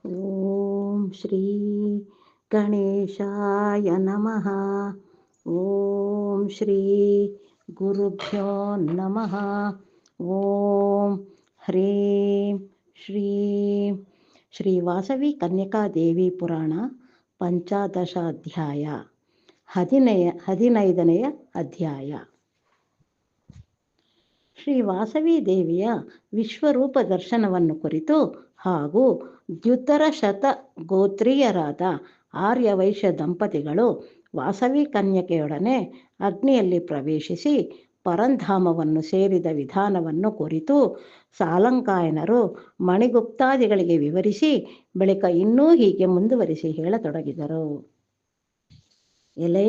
ಓಂ ಶ್ರೀ ಗಣೇಶಾಯ ನಮಃ. ಓಂ ಶ್ರೀ ಗುರುಭ್ಯೋ ನಮಃ. ಓಂ ಹ್ರೀಂ ಶ್ರೀಂ. ಶ್ರೀ ವಾಸವಿ ಕನ್ಯಕಾದೇವಿ ಪುರಾಣ ಪಂಚಾದಶಾಧ್ಯಾಯ 15ನೆಯ ಅಧ್ಯಾಯ. ಶ್ರೀ ವಾಸವಿ ದೇವಿಯ ವಿಶ್ವರೂಪ ದರ್ಶನವನ್ನು ಕುರಿತು ಹಾಗೂ ದ್ಯುತರ ಶತ ಗೋತ್ರೀಯರಾದ ಆರ್ಯವೈಶ್ಯ ದಂಪತಿಗಳು ವಾಸವಿ ಕನ್ಯಕೆಯೊಡನೆ ಅಗ್ನಿಯಲ್ಲಿ ಪ್ರವೇಶಿಸಿ ಪರಂಧಾಮವನ್ನು ಸೇರಿದ ವಿಧಾನವನ್ನು ಕುರಿತು ಸಾಲಂಕಾಯನರು ಮಣಿಗುಪ್ತಾದಿಗಳಿಗೆ ವಿವರಿಸಿ ಬಳಿಕ ಇನ್ನೂ ಹೀಗೆ ಮುಂದುವರಿಸಿ ಹೇಳತೊಡಗಿದರು. ಎಲೆ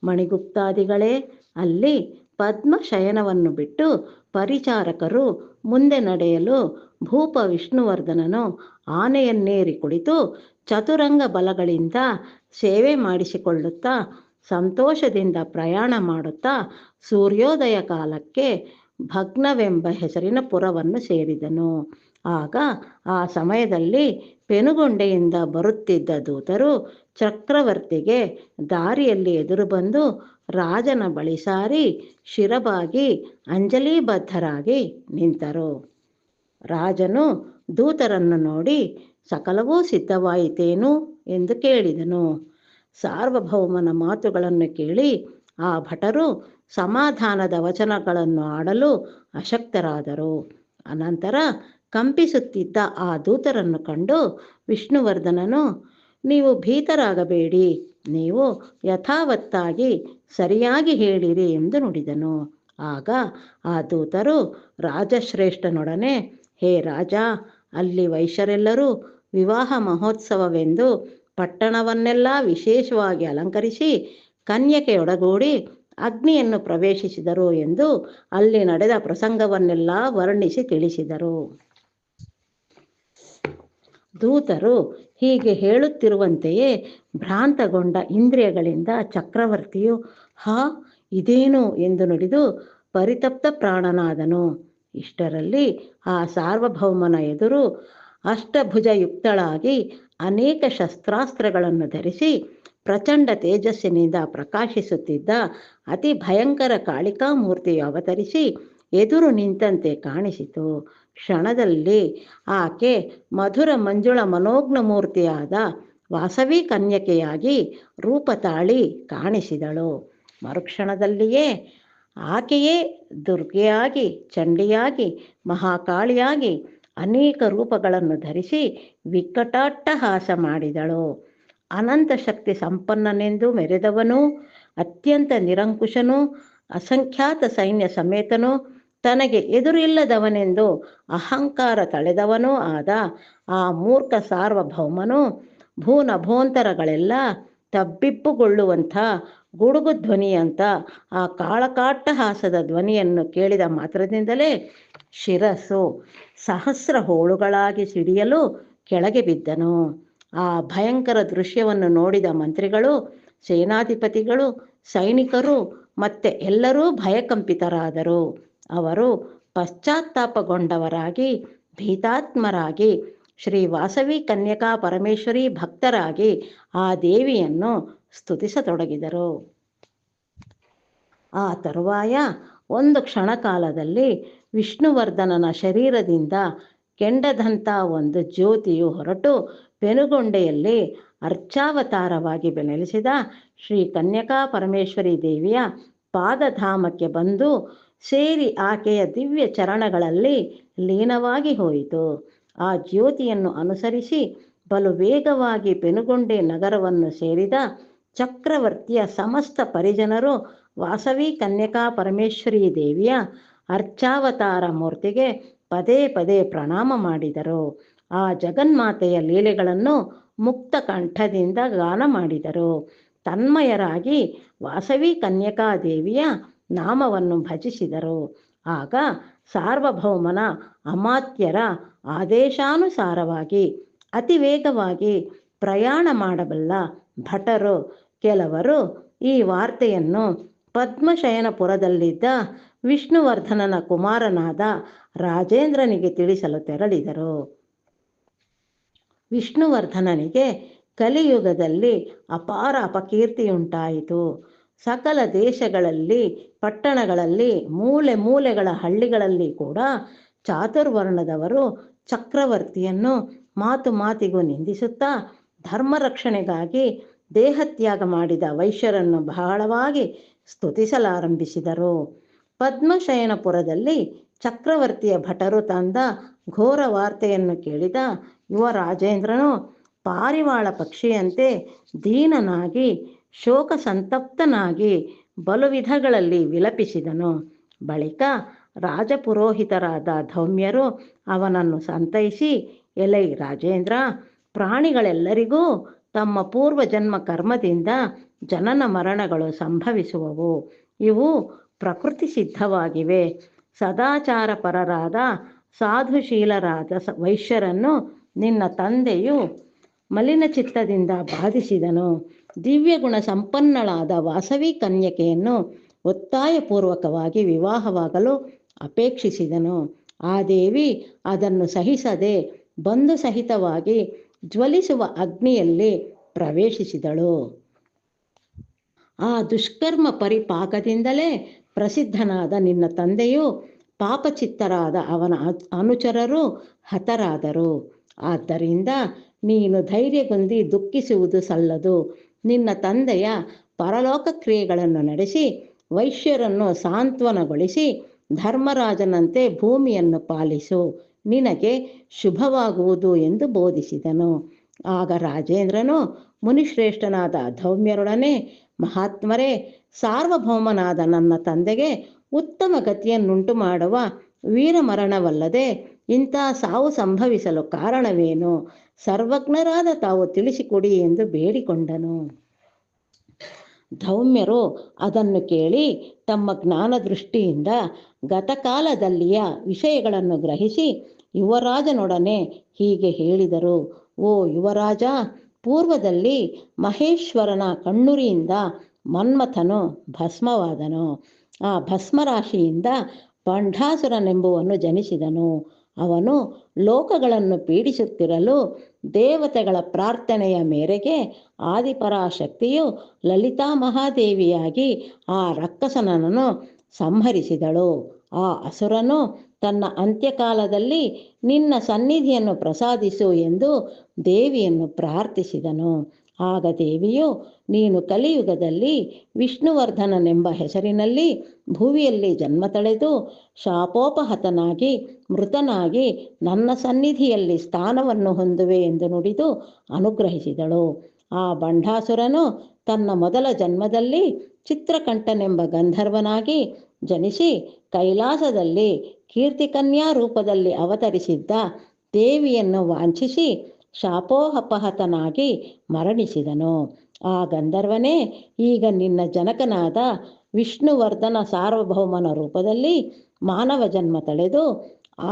ಮಣಿಗುಪ್ತಾದಿಗಳೇ, ಅಲ್ಲಿ ಪದ್ಮಶಯನವನ್ನು ಬಿಟ್ಟು ಪರಿಚಾರಕರು ಮುಂದೆ ನಡೆಯಲು ಭೂಪ ವಿಷ್ಣುವರ್ಧನನು ಆನೆಯನ್ನೇರಿ ಕುಳಿತು ಚತುರಂಗ ಬಲಗಳಿಂದ ಸೇವೆ ಮಾಡಿಸಿಕೊಳ್ಳುತ್ತಾ ಸಂತೋಷದಿಂದ ಪ್ರಯಾಣ ಮಾಡುತ್ತಾ ಸೂರ್ಯೋದಯ ಕಾಲಕ್ಕೆ ಭಗ್ನವೆಂಬ ಹೆಸರಿನ ಪುರವನ್ನು ಸೇರಿದನು. ಆಗ ಆ ಸಮಯದಲ್ಲಿ ಪೆನುಗೊಂಡೆಯಿಂದ ಬರುತ್ತಿದ್ದ ದೂತರು ಚಕ್ರವರ್ತಿಗೆ ದಾರಿಯಲ್ಲಿ ಎದುರು ಬಂದು ರಾಜನ ಬಳಿ ಸಾರಿ ಶಿರಬಾಗಿ ಅಂಜಲಿಬದ್ಧರಾಗಿ ನಿಂತರು. ರಾಜನು ದೂತರನ್ನು ನೋಡಿ ಸಕಲವೂ ಸಿದ್ಧವಾಯಿತೇನು ಎಂದು ಕೇಳಿದನು. ಸಾರ್ವಭೌಮನ ಮಾತುಗಳನ್ನು ಕೇಳಿ ಆ ಭಟರು ಸಮಾಧಾನದ ವಚನಗಳನ್ನು ಆಡಲು ಅಶಕ್ತರಾದರು. ಅನಂತರ ಕಂಪಿಸುತ್ತಿದ್ದ ಆ ದೂತರನ್ನು ಕಂಡು ವಿಷ್ಣುವರ್ಧನನು, ನೀವು ಭೀತರಾಗಬೇಡಿ, ನೀವು ಯಥಾವತ್ತಾಗಿ ಸರಿಯಾಗಿ ಹೇಳಿರಿ ಎಂದು ನುಡಿದನು. ಆಗ ಆ ದೂತರು ರಾಜಶ್ರೇಷ್ಠನೊಡನೆ, ಹೇ ರಾಜ, ಅಲ್ಲಿ ವೈಶ್ಯರೆಲ್ಲರೂ ವಿವಾಹ ಮಹೋತ್ಸವವೆಂದು ಪಟ್ಟಣವನ್ನೆಲ್ಲ ವಿಶೇಷವಾಗಿ ಅಲಂಕರಿಸಿ ಕನ್ಯಕೆಯೊಡಗೂಡಿ ಅಗ್ನಿಯನ್ನು ಪ್ರವೇಶಿಸಿದರು ಎಂದು ಅಲ್ಲಿ ನಡೆದ ಪ್ರಸಂಗವನ್ನೆಲ್ಲ ವರ್ಣಿಸಿ ತಿಳಿಸಿದರು. ದೂತರು ಹೀಗೆ ಹೇಳುತ್ತಿರುವಂತೆಯೇ ಭ್ರಾಂತಗೊಂಡ ಇಂದ್ರಿಯಗಳಿಂದ ಚಕ್ರವರ್ತಿಯು ಹಾ ಇದೇನು ಎಂದು ನುಡಿದು ಪರಿತಪ್ತ ಪ್ರಾಣನಾದನು. ಇಷ್ಟರಲ್ಲಿ ಆ ಸಾರ್ವಭೌಮನ ಎದುರು ಅಷ್ಟಭುಜಯುಕ್ತಳಾಗಿ ಅನೇಕ ಶಸ್ತ್ರಾಸ್ತ್ರಗಳನ್ನು ಧರಿಸಿ ಪ್ರಚಂಡ ತೇಜಸ್ಸಿನಿಂದ ಪ್ರಕಾಶಿಸುತ್ತಿದ್ದ ಅತಿ ಭಯಂಕರ ಕಾಳಿಕಾಮೂರ್ತಿಯು ಅವತರಿಸಿ ಎದುರು ನಿಂತಂತೆ ಕಾಣಿಸಿತು. ಕ್ಷಣದಲ್ಲಿ ಆಕೆ ಮಧುರ ಮಂಜುಳ ಮನೋಜ್ಞ ಮೂರ್ತಿಯಾದ ವಾಸವಿ ಕನ್ಯಕೆಯಾಗಿ ರೂಪ ತಾಳಿ ಕಾಣಿಸಿದಳು. ಮರುಕ್ಷಣದಲ್ಲಿಯೇ ಆಕೆಯೇ ದುರ್ಗೆಯಾಗಿ, ಚಂಡಿಯಾಗಿ, ಮಹಾಕಾಳಿಯಾಗಿ ಅನೇಕ ರೂಪಗಳನ್ನು ಧರಿಸಿ ವಿಕಟಾಟ್ಟಹಾಸ ಮಾಡಿದಳು. ಅನಂತ ಶಕ್ತಿ ಸಂಪನ್ನನೆಂದು ಮೆರೆದವನು, ಅತ್ಯಂತ ನಿರಂಕುಶನು, ಅಸಂಖ್ಯಾತ ಸೈನ್ಯ ಸಮೇತನು, ತನಗೆ ಎದುರಿಲ್ಲದವನೆಂದು ಅಹಂಕಾರ ತಳೆದವನೂ ಆದ ಆ ಮೂರ್ಖ ಸಾರ್ವಭೌಮನು ಭೂನಭೋಂತರಗಳೆಲ್ಲ ತಬ್ಬಿಬ್ಬುಗೊಳ್ಳುವಂಥ ಗುಡುಗು ಧ್ವನಿಯಂಥ ಆ ಕಾಳಕಾಟ್ಟಹಾಸದ ಧ್ವನಿಯನ್ನು ಕೇಳಿದ ಮಾತ್ರದಿಂದಲೇ ಶಿರಸ್ಸು ಸಹಸ್ರ ಹೋಳುಗಳಾಗಿ ಸಿಡಿಯಲು ಕೆಳಗೆ ಬಿದ್ದನು. ಆ ಭಯಂಕರ ದೃಶ್ಯವನ್ನು ನೋಡಿದ ಮಂತ್ರಿಗಳು, ಸೇನಾಧಿಪತಿಗಳು, ಸೈನಿಕರು ಮತ್ತೆ ಎಲ್ಲರೂ ಭಯಕಂಪಿತರಾದರು. ಅವರು ಪಶ್ಚಾತ್ತಾಪಗೊಂಡವರಾಗಿ ಭೀತಾತ್ಮರಾಗಿ ಶ್ರೀ ವಾಸವಿ ಕನ್ಯಕಾ ಪರಮೇಶ್ವರಿ ಭಕ್ತರಾಗಿ ಆ ದೇವಿಯನ್ನು ಸ್ತುತಿಸತೊಡಗಿದರು. ಆ ತರುವಾಯ ಒಂದು ಕ್ಷಣಕಾಲದಲ್ಲಿ ವಿಷ್ಣುವರ್ಧನನ ಶರೀರದಿಂದ ಕೆಂಡದಂಥ ಒಂದು ಜ್ಯೋತಿಯು ಹೊರಟು ಪೆನುಗೊಂಡೆಯಲ್ಲಿ ಅರ್ಚಾವತಾರವಾಗಿ ನೆಲೆಸಿದ ಶ್ರೀ ಕನ್ಯಕಾ ಪರಮೇಶ್ವರಿ ದೇವಿಯ ಪಾದಧಾಮಕ್ಕೆ ಬಂದು ಸೇರಿ ಆಕೆಯ ದಿವ್ಯ ಚರಣಗಳಲ್ಲಿ ಲೀನವಾಗಿ ಹೋಯಿತು. ಆ ಜ್ಯೋತಿಯನ್ನು ಅನುಸರಿಸಿ ಬಲು ವೇಗವಾಗಿ ಪೆನುಗೊಂಡೆ ನಗರವನ್ನು ಸೇರಿದ ಚಕ್ರವರ್ತಿಯ ಸಮಸ್ತ ಪರಿಜನರು ವಾಸವಿ ಕನ್ಯಕಾ ಪರಮೇಶ್ವರಿ ದೇವಿಯ ಅರ್ಚಾವತಾರ ಮೂರ್ತಿಗೆ ಪದೇ ಪದೇ ಪ್ರಣಾಮ ಮಾಡಿದರು. ಆ ಜಗನ್ಮಾತೆಯ ಲೀಲೆಗಳನ್ನು ಮುಕ್ತ ಕಂಠದಿಂದ ಗಾನ ಮಾಡಿದರು. ತನ್ಮಯರಾಗಿ ವಾಸವಿ ಕನ್ಯಕಾ ದೇವಿಯ ನಾಮವನ್ನು ಭಜಿಸಿದರು. ಆಗ ಸಾರ್ವಭೌಮನ ಅಮಾತ್ಯರ ಆದೇಶಾನುಸಾರವಾಗಿ ಅತಿ ವೇಗವಾಗಿ ಪ್ರಯಾಣ ಮಾಡಬಲ್ಲ ಭಟರು ಕೆಲವರು ಈ ವಾರ್ತೆಯನ್ನು ಪದ್ಮಶಯನಪುರದಲ್ಲಿದ್ದ ವಿಷ್ಣುವರ್ಧನನ ಕುಮಾರನಾದ ರಾಜೇಂದ್ರನಿಗೆ ತಿಳಿಸಲು ತೆರಳಿದರು. ವಿಷ್ಣುವರ್ಧನನಿಗೆ ಕಲಿಯುಗದಲ್ಲಿ ಅಪಾರ ಅಪಕೀರ್ತಿಯುಂಟಾಯಿತು. ಸಕಲ ದೇಶಗಳಲ್ಲಿ, ಪಟ್ಟಣಗಳಲ್ಲಿ, ಮೂಲೆ ಮೂಲೆಗಳ ಹಳ್ಳಿಗಳಲ್ಲಿ ಕೂಡ ಚಾತುರ್ವರ್ಣದವರು ಚಕ್ರವರ್ತಿಯನ್ನು ಮಾತು ಮಾತಿಗೂ ನಿಂದಿಸುತ್ತಾ ಧರ್ಮ ರಕ್ಷಣೆಗಾಗಿ ದೇಹತ್ಯಾಗ ಮಾಡಿದ ವೈಶ್ಯರನ್ನು ಬಹಳವಾಗಿ ಸ್ತುತಿಸಲಾರಂಭಿಸಿದರು. ಪದ್ಮಶಯನಪುರದಲ್ಲಿ ಚಕ್ರವರ್ತಿಯ ಭಟರು ತಂದ ಘೋರ ವಾರ್ತೆಯನ್ನು ಕೇಳಿದ ಯುವ ರಾಜೇಂದ್ರನು ಪಾರಿವಾಳ ಪಕ್ಷಿಯಂತೆ ದೀನನಾಗಿ ಶೋಕ ಸಂತಪ್ತನಾಗಿ ಬಲು ವಿಧಗಳಲ್ಲಿ ವಿಲಪಿಸಿದನು. ಬಳಿಕ ರಾಜಪುರೋಹಿತರಾದ ಧೌಮ್ಯರು ಅವನನ್ನು ಸಂತೈಸಿ, ಎಲೈ ರಾಜೇಂದ್ರ, ಪ್ರಾಣಿಗಳೆಲ್ಲರಿಗೂ ತಮ್ಮ ಪೂರ್ವಜನ್ಮ ಕರ್ಮದಿಂದ ಜನನ ಮರಣಗಳು ಸಂಭವಿಸುವವು. ಇವು ಪ್ರಕೃತಿ ಸಿದ್ಧವಾಗಿವೆ. ಸದಾಚಾರಪರರಾದ ಸಾಧುಶೀಲರಾದ ವೈಶ್ಯರನ್ನು ನಿನ್ನ ತಂದೆಯು ಮಲಿನಚಿತ್ತದಿಂದ ಬಾಧಿಸಿದನು. ದಿವ್ಯಗುಣ ಸಂಪನ್ನಳಾದ ವಾಸವಿ ಕನ್ಯಕೆಯನ್ನು ಒತ್ತಾಯಪೂರ್ವಕವಾಗಿ ವಿವಾಹವಾಗಲು ಅಪೇಕ್ಷಿಸಿದನು. ಆ ದೇವಿ ಅದನ್ನು ಸಹಿಸದೆ ಬಂಧು ಸಹಿತವಾಗಿ ಜ್ವಲಿಸುವ ಅಗ್ನಿಯಲ್ಲಿ ಪ್ರವೇಶಿಸಿದಳು. ಆ ದುಷ್ಕರ್ಮ ಪರಿಪಾಕದಿಂದಲೇ ಪ್ರಸಿದ್ಧನಾದ ನಿನ್ನ ತಂದೆಯು ಪಾಪಚಿತ್ತರಾದ ಅವನ ಅನುಚರರು ಹತರಾದರು. ಆದ್ದರಿಂದ ನೀನು ಧೈರ್ಯಗೊಂದಿ ದುಃಖಿಸುವುದು ಸಲ್ಲದು. ನಿನ್ನ ತಂದೆಯ ಪರಲೋಕ ಕ್ರಿಯೆಗಳನ್ನು ನಡೆಸಿ ವೈಶ್ಯರನ್ನು ಸಾಂತ್ವನಗೊಳಿಸಿ ಧರ್ಮರಾಜನಂತೆ ಭೂಮಿಯನ್ನು ಪಾಲಿಸು, ನಿನಗೆ ಶುಭವಾಗುವುದು ಎಂದು ಬೋಧಿಸಿದನು. ಆಗ ರಾಜೇಂದ್ರನು ಮುನಿಶ್ರೇಷ್ಠನಾದ ಧೌಮ್ಯರೊಡನೆ, ಮಹಾತ್ಮರೇ, ಸಾರ್ವಭೌಮನಾದ ನನ್ನ ತಂದೆಗೆ ಉತ್ತಮ ಗತಿಯನ್ನುಂಟು ಮಾಡುವ ವೀರಮರಣವಲ್ಲದೆ ಇಂಥ ಸಾವು ಸಂಭವಿಸಲು ಕಾರಣವೇನು? ಸರ್ವಜ್ಞರಾದ ತಾವು ತಿಳಿಸಿಕೊಡಿ ಎಂದು ಬೇಡಿಕೊಂಡನು. ಧೌಮ್ಯರು ಅದನ್ನು ಕೇಳಿ ತಮ್ಮ ಜ್ಞಾನದೃಷ್ಟಿಯಿಂದ ಗತಕಾಲದಲ್ಲಿಯ ವಿಷಯಗಳನ್ನು ಗ್ರಹಿಸಿ ಯುವರಾಜನೊಡನೆ ಹೀಗೆ ಹೇಳಿದರು. ಓ ಯುವರಾಜ, ಪೂರ್ವದಲ್ಲಿ ಮಹೇಶ್ವರನ ಕಣ್ಣುರಿಯಿಂದ ಮನ್ಮಥನು ಭಸ್ಮವಾದನು. ಆ ಭಸ್ಮರಾಶಿಯಿಂದ ಬಂಢಾಸುರನೆಂಬುವನು ಜನಿಸಿದನು. ಅವನು ಲೋಕಗಳನ್ನು ಪೀಡಿಸುತ್ತಿರಲು ದೇವತೆಗಳ ಪ್ರಾರ್ಥನೆಯ ಮೇರೆಗೆ ಆದಿಪರಾಶಕ್ತಿಯು ಲಲಿತಾ ಮಹಾದೇವಿಯಾಗಿ ಆ ರಕ್ಕಸನನ್ನು ಸಂಹರಿಸಿದಳು. ಆ ಅಸುರನು ತನ್ನ ಅಂತ್ಯಕಾಲದಲ್ಲಿ ನಿನ್ನ ಸನ್ನಿಧಿಯನ್ನು ಪ್ರಸಾದಿಸು ಎಂದು ದೇವಿಯನ್ನು ಪ್ರಾರ್ಥಿಸಿದನು. ಆಗ ದೇವಿಯು, ನೀನು ಕಲಿಯುಗದಲ್ಲಿ ವಿಷ್ಣುವರ್ಧನನೆಂಬ ಹೆಸರಿನಲ್ಲಿ ಭುವಿಯಲ್ಲಿ ಜನ್ಮ ತಳೆದು ಶಾಪೋಪಹತನಾಗಿ ಮೃತನಾಗಿ ನನ್ನ ಸನ್ನಿಧಿಯಲ್ಲಿ ಸ್ಥಾನವನ್ನು ಹೊಂದುವೆ ಎಂದು ನುಡಿದು ಅನುಗ್ರಹಿಸಿದಳು. ಆ ಬಂಢಾಸುರನು ತನ್ನ ಮೊದಲ ಜನ್ಮದಲ್ಲಿ ಚಿತ್ರಕಂಠನೆಂಬ ಗಂಧರ್ವನಾಗಿ ಜನಿಸಿ ಕೈಲಾಸದಲ್ಲಿ ಕೀರ್ತಿಕನ್ಯಾ ರೂಪದಲ್ಲಿ ಅವತರಿಸಿದ್ದ ದೇವಿಯನ್ನು ವಾಂಛಿಸಿ ಶಾಪೋಪಹತನಾಗಿ ಮರಣಿಸಿದನು. ಆ ಗಂಧರ್ವನೇ ಈಗ ನಿನ್ನ ಜನಕನಾದ ವಿಷ್ಣುವರ್ಧನ ಸಾರ್ವಭೌಮನ ರೂಪದಲ್ಲಿ ಮಾನವ ಜನ್ಮ ತಳೆದು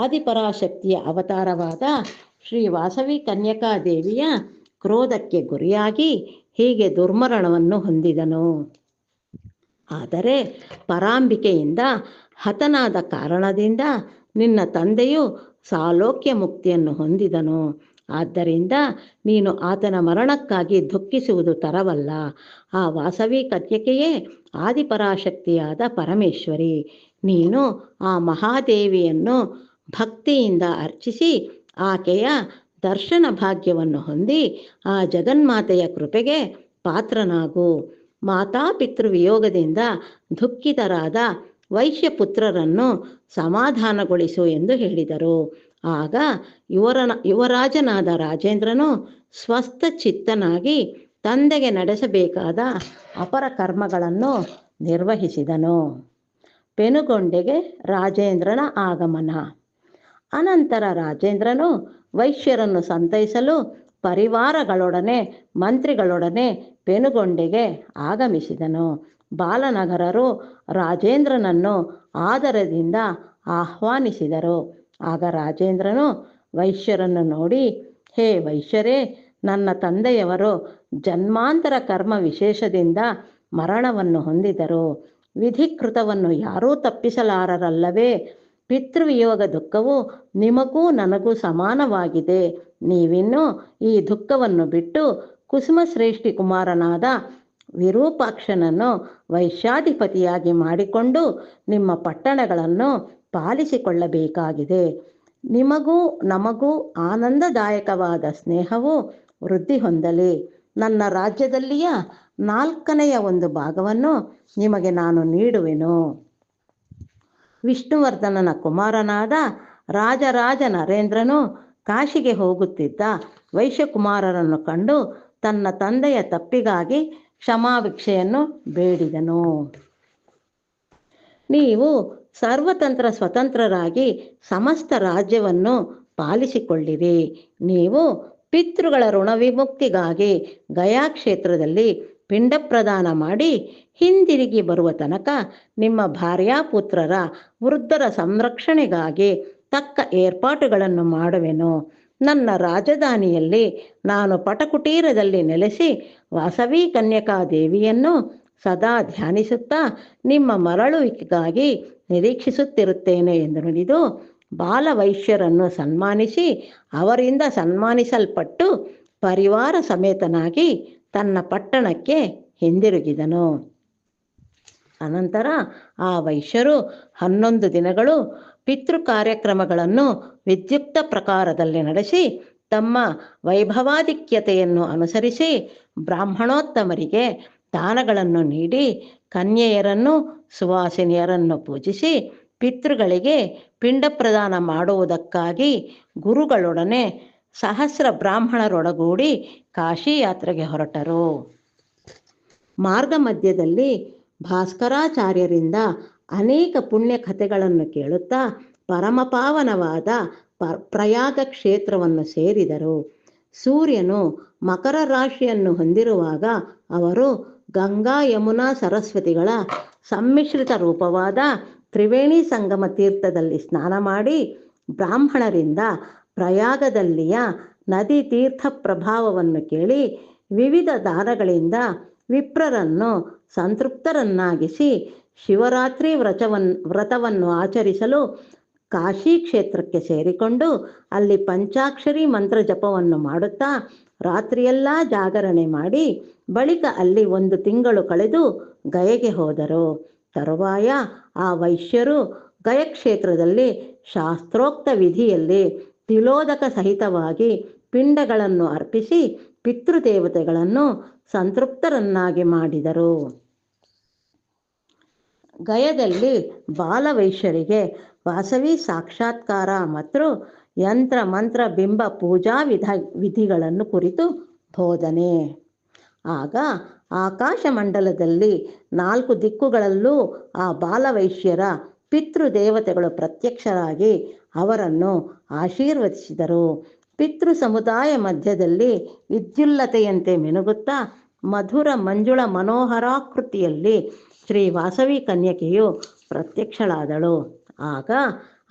ಆದಿಪರಾಶಕ್ತಿಯ ಅವತಾರವಾದ ಶ್ರೀ ವಾಸವಿ ಕನ್ಯಕಾದೇವಿಯ ಕ್ರೋಧಕ್ಕೆ ಗುರಿಯಾಗಿ ಹೀಗೆ ದುರ್ಮರಣವನ್ನು ಹೊಂದಿದನು. ಆದರೆ ಪರಾಂಬಿಕೆಯಿಂದ ಹತನಾದ ಕಾರಣದಿಂದ ನಿನ್ನ ತಂದೆಯು ಸಾಲೋಕ್ಯ ಮುಕ್ತಿಯನ್ನು ಹೊಂದಿದನು. ಆದ್ದರಿಂದ ನೀನು ಆತನ ಮರಣಕ್ಕಾಗಿ ದುಃಖಿಸುವುದು ತರವಲ್ಲ. ಆ ವಾಸವಿ ಕನ್ಯಕೆಯೇ ಆದಿಪರಾಶಕ್ತಿಯಾದ ಪರಮೇಶ್ವರಿ. ನೀನು ಆ ಮಹಾದೇವಿಯನ್ನು ಭಕ್ತಿಯಿಂದ ಅರ್ಚಿಸಿ ಆಕೆಯ ದರ್ಶನ ಭಾಗ್ಯವನ್ನು ಹೊಂದಿ ಆ ಜಗನ್ಮಾತೆಯ ಕೃಪೆಗೆ ಪಾತ್ರನಾಗು. ಮಾತಾಪಿತೃವಿಯೋಗದಿಂದ ದುಃಖಿತರಾದ ವೈಶ್ಯಪುತ್ರರನ್ನು ಸಮಾಧಾನಗೊಳಿಸು ಎಂದು ಹೇಳಿದರು. ಆಗ ಯುವರಾಜನಾದ ರಾಜೇಂದ್ರನು ಸ್ವಸ್ಥ ಚಿತ್ತನಾಗಿ ತಂದೆಗೆ ನಡೆಸಬೇಕಾದ ಅಪರ ಕರ್ಮಗಳನ್ನು ನಿರ್ವಹಿಸಿದನು. ಪೆನುಗೊಂಡೆಗೆ ರಾಜೇಂದ್ರನ ಆಗಮನ. ಅನಂತರ ರಾಜೇಂದ್ರನು ವೈಶ್ಯರನ್ನು ಸಂತೈಸಲು ಪರಿವಾರಗಳೊಡನೆ ಮಂತ್ರಿಗಳೊಡನೆ ಪೆನುಗೊಂಡೆಗೆ ಆಗಮಿಸಿದನು. ಬಾಲನಗರರು ರಾಜೇಂದ್ರನನ್ನು ಆದರದಿಂದ ಆಹ್ವಾನಿಸಿದರು. ಆಗ ರಾಜೇಂದ್ರನು ವೈಶ್ಯರನ್ನು ನೋಡಿ, ಹೇ ವೈಶ್ಯರೇ, ನನ್ನ ತಂದೆಯವರು ಜನ್ಮಾಂತರ ಕರ್ಮ ವಿಶೇಷದಿಂದ ಮರಣವನ್ನು ಹೊಂದಿದರು. ವಿಧಿಕೃತವನ್ನು ಯಾರೂ ತಪ್ಪಿಸಲಾರರಲ್ಲವೇ? ಪಿತೃವಿಯೋಗ ದುಃಖವು ನಿಮಗೂ ನನಗೂ ಸಮಾನವಾಗಿದೆ. ನೀವಿನ್ನು ಈ ದುಃಖವನ್ನು ಬಿಟ್ಟು ಕುಸುಮಶ್ರೇಷ್ಠಿ ಕುಮಾರನಾದ ವಿರೂಪಾಕ್ಷನನ್ನು ವೈಶ್ಯಾಧಿಪತಿಯಾಗಿ ಮಾಡಿಕೊಂಡು ನಿಮ್ಮ ಪಟ್ಟಣಗಳನ್ನು ಪಾಲಿಸಿಕೊಳ್ಳಬೇಕಾಗಿದೆ. ನಿಮಗೂ ನಮಗೂ ಆನಂದದಾಯಕವಾದ ಸ್ನೇಹವು ವೃದ್ಧಿ ಹೊಂದಲಿ. ನನ್ನ ರಾಜ್ಯದಲ್ಲಿಯ 4ನೇ 1 ಭಾಗವನ್ನು ನಿಮಗೆ ನಾನು ನೀಡುವೆನು. ವಿಷ್ಣುವರ್ಧನನ ಕುಮಾರನಾದ ರಾಜರಾಜ ನರೇಂದ್ರನು ಕಾಶಿಗೆ ಹೋಗುತ್ತಿದ್ದ ವೈಶ್ಯಕುಮಾರರನ್ನು ಕಂಡು ತನ್ನ ತಂದೆಯ ತಪ್ಪಿಗಾಗಿ ಕ್ಷಮಾಭಿಕ್ಷೆಯನ್ನು ಬೇಡಿದನು. ನೀವು ಸರ್ವತಂತ್ರ ಸ್ವತಂತ್ರರಾಗಿ ಸಮಸ್ತ ರಾಜ್ಯವನ್ನು ಪಾಲಿಸಿಕೊಳ್ಳಿರಿ. ನೀವು ಪಿತೃಗಳ ಋಣ ವಿಮುಕ್ತಿಗಾಗಿ ಗಯಾ ಕ್ಷೇತ್ರದಲ್ಲಿ ಪಿಂಡ ಪ್ರದಾನ ಮಾಡಿ ಹಿಂದಿರುಗಿ ಬರುವ ತನಕ ನಿಮ್ಮ ಭಾರ್ಯಾಪುತ್ರರ ವೃದ್ಧರ ಸಂರಕ್ಷಣೆಗಾಗಿ ತಕ್ಕ ಏರ್ಪಾಟುಗಳನ್ನು ಮಾಡುವೆನು. ನನ್ನ ರಾಜಧಾನಿಯಲ್ಲಿ ನಾನು ಪಟಕುಟೀರದಲ್ಲಿ ನೆಲೆಸಿ ವಾಸವಿ ಕನ್ಯಕಾ ದೇವಿಯನ್ನು ಸದಾ ಧ್ಯಾನಿಸುತ್ತಾ ನಿಮ್ಮ ಮರಳುವಿಕೆಗಾಗಿ ನಿರೀಕ್ಷಿಸುತ್ತಿರುತ್ತೇನೆ ಎಂದು ನುಡಿದು ಬಾಲವೈಶ್ಯರನ್ನು ಸನ್ಮಾನಿಸಿ ಅವರಿಂದ ಸನ್ಮಾನಿಸಲ್ಪಟ್ಟು ಪರಿವಾರ ಸಮೇತನಾಗಿ ತನ್ನ ಪಟ್ಟಣಕ್ಕೆ ಹಿಂದಿರುಗಿದನು. ಅನಂತರ ಆ ವೈಶ್ಯರು 11 ದಿನಗಳು ಪಿತೃ ಕಾರ್ಯಕ್ರಮಗಳನ್ನು ವಿದ್ಯುಕ್ತ ಪ್ರಕಾರದಲ್ಲಿ ನಡೆಸಿ ತಮ್ಮ ವೈಭವಾಧಿಕ್ಯತೆಯನ್ನು ಅನುಸರಿಸಿ ಬ್ರಾಹ್ಮಣೋತ್ತಮರಿಗೆ ದಾನಗಳನ್ನು ನೀಡಿ ಕನ್ಯೆಯರನ್ನು ಸುವಾಸಿನಿಯರನ್ನು ಪೂಜಿಸಿ ಪಿತೃಗಳಿಗೆ ಪಿಂಡ ಪ್ರದಾನ ಮಾಡುವುದಕ್ಕಾಗಿ ಗುರುಗಳೊಡನೆ ಸಹಸ್ರ ಬ್ರಾಹ್ಮಣರೊಡಗೂಡಿ ಕಾಶಿ ಯಾತ್ರೆಗೆ ಹೊರಟರು. ಮಾರ್ಗ ಮಧ್ಯದಲ್ಲಿ ಭಾಸ್ಕರಾಚಾರ್ಯರಿಂದ ಅನೇಕ ಪುಣ್ಯ ಕಥೆಗಳನ್ನು ಕೇಳುತ್ತಾ ಪರಮಪಾವನವಾದ ಪ್ರಯಾಗ ಕ್ಷೇತ್ರವನ್ನು ಸೇರಿದರು. ಸೂರ್ಯನು ಮಕರ ರಾಶಿಯನ್ನು ಹೊಂದಿರುವಾಗ ಅವರು ಗಂಗಾ ಯಮುನಾ ಸರಸ್ವತಿಗಳ ಸಮ್ಮಿಶ್ರಿತ ರೂಪವಾದ ತ್ರಿವೇಣಿ ಸಂಗಮ ತೀರ್ಥದಲ್ಲಿ ಸ್ನಾನ ಮಾಡಿ ಬ್ರಾಹ್ಮಣರಿಂದ ಪ್ರಯಾಗದಲ್ಲಿಯ ನದಿ ತೀರ್ಥ ಪ್ರಭಾವವನ್ನು ಕೇಳಿ ವಿವಿಧ ದಾನಗಳಿಂದ ವಿಪ್ರರನ್ನು ಸಂತೃಪ್ತರನ್ನಾಗಿಸಿ ಶಿವರಾತ್ರಿ ವ್ರತವನ್ನು ಆಚರಿಸಲು ಕಾಶಿ ಕ್ಷೇತ್ರಕ್ಕೆ ಸೇರಿಕೊಂಡು ಅಲ್ಲಿ ಪಂಚಾಕ್ಷರಿ ಮಂತ್ರ ಜಪವನ್ನು ಮಾಡುತ್ತಾ ರಾತ್ರಿಯೆಲ್ಲ ಜಾಗರಣೆ ಮಾಡಿ ಬಳಿಕ ಅಲ್ಲಿ 1 ತಿಂಗಳು ಕಳೆದು ಗಯೆಗೆ ಹೋದರು. ತರುವಾಯ ಆ ವೈಶ್ಯರು ಗಯ ಕ್ಷೇತ್ರದಲ್ಲಿ ಶಾಸ್ತ್ರೋಕ್ತ ವಿಧಿಯಲ್ಲಿ ತಿಲೋದಕ ಸಹಿತವಾಗಿ ಪಿಂಡಗಳನ್ನು ಅರ್ಪಿಸಿ ಪಿತೃದೇವತೆಗಳನ್ನು ಸಂತೃಪ್ತರನ್ನಾಗಿ ಮಾಡಿದರು. ಗಯದಲ್ಲಿ ಬಾಲವೈಶ್ಯರಿಗೆ ವಾಸವಿ ಸಾಕ್ಷಾತ್ಕಾರ ಮತ್ತು ಯಂತ್ರ ಮಂತ್ರ ಬಿಂಬ ಪೂಜಾ ವಿಧಿಗಳನ್ನು ಕುರಿತು ಬೋಧನೆ. ಆಗ ಆಕಾಶಮಂಡಲದಲ್ಲಿ 4 ದಿಕ್ಕುಗಳಲ್ಲೂ ಆ ಬಾಲವೈಶ್ಯರ ಪಿತೃದೇವತೆಗಳು ಪ್ರತ್ಯಕ್ಷರಾಗಿ ಅವರನ್ನು ಆಶೀರ್ವದಿಸಿದರು. ಪಿತೃ ಸಮುದಾಯ ಮಧ್ಯದಲ್ಲಿ ವಿದ್ಯುಲ್ಲತೆಯಂತೆ ಮಿನುಗುತ್ತಾ ಮಧುರ ಮಂಜುಳ ಮನೋಹರಾಕೃತಿಯಲ್ಲಿ ಶ್ರೀ ವಾಸವಿ ಕನ್ಯಕೆಯು ಪ್ರತ್ಯಕ್ಷಳಾದಳು. ಆಗ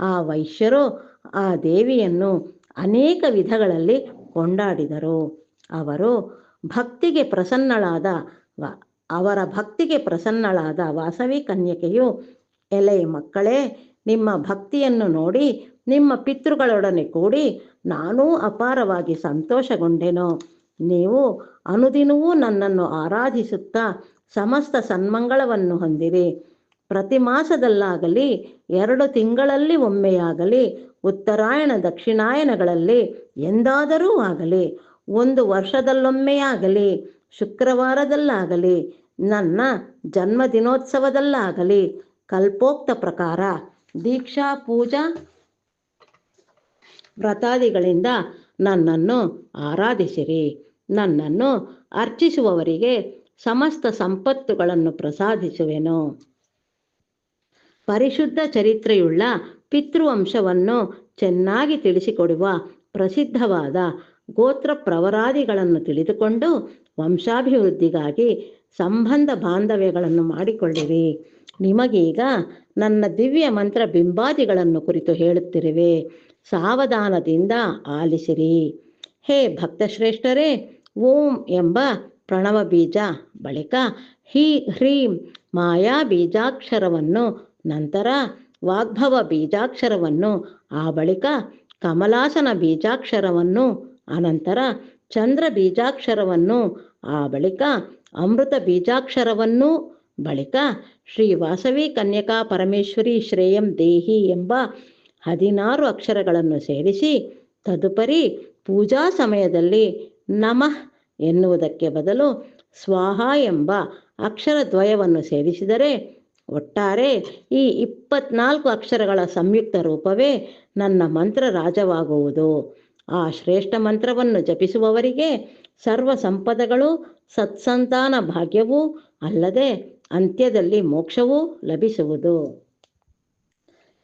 ಆ ವೈಶ್ಯರು ಆ ದೇವಿಯನ್ನು ಅನೇಕ ವಿಧಗಳಲ್ಲಿ ಕೊಂಡಾಡಿದರು. ಅವರ ಭಕ್ತಿಗೆ ಪ್ರಸನ್ನಳಾದ ವಾಸವಿ ಕನ್ಯಕೆಯು, ಎಲೆ ಮಕ್ಕಳೇ, ನಿಮ್ಮ ಭಕ್ತಿಯನ್ನು ನೋಡಿ ನಿಮ್ಮ ಪಿತೃಗಳೊಡನೆ ಕೂಡಿ ನಾನೂ ಅಪಾರವಾಗಿ ಸಂತೋಷಗೊಂಡೆನು. ನೀವು ಅನುದಿನವೂ ನನ್ನನ್ನು ಆರಾಧಿಸುತ್ತಾ ಸಮಸ್ತ ಸನ್ಮಂಗಳವನ್ನು ಹೊಂದಿರಿ. ಪ್ರತಿ ಮಾಸದಲ್ಲಾಗಲಿ 2 ತಿಂಗಳಲ್ಲಿ ಒಮ್ಮೆಯಾಗಲಿ ಉತ್ತರಾಯಣ ದಕ್ಷಿಣಾಯನಗಳಲ್ಲಿ ಎಂದಾದರೂ ಆಗಲಿ 1 ವರ್ಷದಲ್ಲೊಮ್ಮೆಯಾಗಲಿ ಶುಕ್ರವಾರದಲ್ಲಾಗಲಿ ನನ್ನ ಜನ್ಮದಿನೋತ್ಸವದಲ್ಲಾಗಲಿ ಕಲ್ಪೋಕ್ತ ಪ್ರಕಾರ ದೀಕ್ಷಾ ಪೂಜಾ ವ್ರತಾದಿಗಳಿಂದ ನನ್ನನ್ನು ಆರಾಧಿಸಿರಿ. ನನ್ನನ್ನು ಅರ್ಚಿಸುವವರಿಗೆ ಸಮಸ್ತ ಸಂಪತ್ತುಗಳನ್ನು ಪ್ರಸಾದಿಸುವೆನು. ಪರಿಶುದ್ಧ ಚರಿತ್ರೆಯುಳ್ಳ ಪಿತೃವಂಶವನ್ನು ಚೆನ್ನಾಗಿ ತಿಳಿಸಿಕೊಡುವ ಪ್ರಸಿದ್ಧವಾದ ಗೋತ್ರ ಪ್ರವರಾದಿಗಳನ್ನು ತಿಳಿದುಕೊಂಡು ವಂಶಾಭಿವೃದ್ಧಿಗಾಗಿ ಸಂಬಂಧ ಬಾಂಧವ್ಯಗಳನ್ನು ಮಾಡಿಕೊಳ್ಳಿರಿ. ನಿಮಗೀಗ ನನ್ನ ದಿವ್ಯ ಮಂತ್ರ ಬಿಂಬಾದಿಗಳನ್ನು ಕುರಿತು ಹೇಳುತ್ತಿರುವೆ, ಸಾವಧಾನದಿಂದ ಆಲಿಸಿರಿ. ಹೇ ಭಕ್ತಶ್ರೇಷ್ಠರೇ, ಓಂ ಎಂಬ ಪ್ರಣವ ಬೀಜ, ಬಳಿಕ ಹ್ರೀಂ ಮಾಯಾ ಬೀಜಾಕ್ಷರವನ್ನು, ನಂತರ ವಾಗ್ಭವ ಬೀಜಾಕ್ಷರವನ್ನು, ಆ ಬಳಿಕ ಕಮಲಾಸನ ಬೀಜಾಕ್ಷರವನ್ನು ಅನಂತರ ಚಂದ್ರ ಬೀಜಾಕ್ಷರವನ್ನು, ಆ ಬಳಿಕ ಅಮೃತ ಬೀಜಾಕ್ಷರವನ್ನು, ಬಳಿಕ ಶ್ರೀ ವಾಸವಿ ಕನ್ಯಕಾ ಪರಮೇಶ್ವರಿ ಶ್ರೇಯಂ ದೇಹಿ ಎಂಬ 16 ಅಕ್ಷರಗಳನ್ನು ಸೇರಿಸಿ, ತದುಪರಿ ಪೂಜಾ ಸಮಯದಲ್ಲಿ ನಮಃ ಎನ್ನುವುದಕ್ಕೆ ಬದಲು ಸ್ವಾಹ ಎಂಬ ಅಕ್ಷರ ದ್ವಯವನ್ನು ಸೇರಿಸಿದರೆ ಒಟ್ಟಾರೆ ಈ 24 ಅಕ್ಷರಗಳ ಸಂಯುಕ್ತ ರೂಪವೇ ನನ್ನ ಮಂತ್ರ ರಾಜವಾಗುವುದು. ಆ ಶ್ರೇಷ್ಠ ಮಂತ್ರವನ್ನು ಜಪಿಸುವವರಿಗೆ ಸರ್ವ ಸಂಪದಗಳು, ಸತ್ಸಂತಾನ ಭಾಗ್ಯವೂ ಅಲ್ಲದೆ ಅಂತ್ಯದಲ್ಲಿ ಮೋಕ್ಷವೂ ಲಭಿಸುವುದು.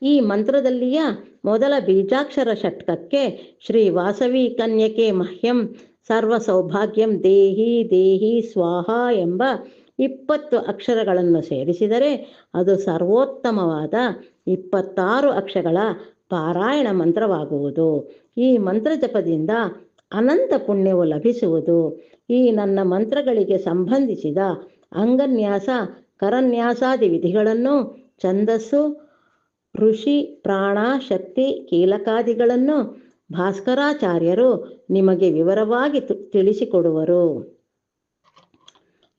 ಈ ಮಂತ್ರದಲ್ಲಿಯ ಮೊದಲ ಬೀಜಾಕ್ಷರ ಷಟ್ಕಕ್ಕೆ ಶ್ರೀ ವಾಸವಿ ಕನ್ಯಕೆ ಮಹ್ಯಂ ಸರ್ವ ಸೌಭಾಗ್ಯಂ ದೇಹಿ ದೇಹಿ ಸ್ವಾಹ ಎಂಬ 20 ಅಕ್ಷರಗಳನ್ನು ಸೇರಿಸಿದರೆ ಅದು ಸರ್ವೋತ್ತಮವಾದ 26 ಅಕ್ಷರಗಳ ಪಾರಾಯಣ ಮಂತ್ರವಾಗುವುದು. ಈ ಮಂತ್ರ ಜಪದಿಂದ ಅನಂತ ಪುಣ್ಯವು ಲಭಿಸುವುದು. ಈ ನನ್ನ ಮಂತ್ರಗಳಿಗೆ ಸಂಬಂಧಿಸಿದ ಅಂಗನ್ಯಾಸ, ಕರನ್ಯಾಸಾದಿ ವಿಧಿಗಳನ್ನು, ಛಂದಸ್ಸು, ಋಷಿ, ಪ್ರಾಣ, ಶಕ್ತಿ, ಕೀಲಕಾದಿಗಳನ್ನು ಭಾಸ್ಕರಾಚಾರ್ಯರು ನಿಮಗೆ ವಿವರವಾಗಿ ತಿಳಿಸಿಕೊಡುವರು.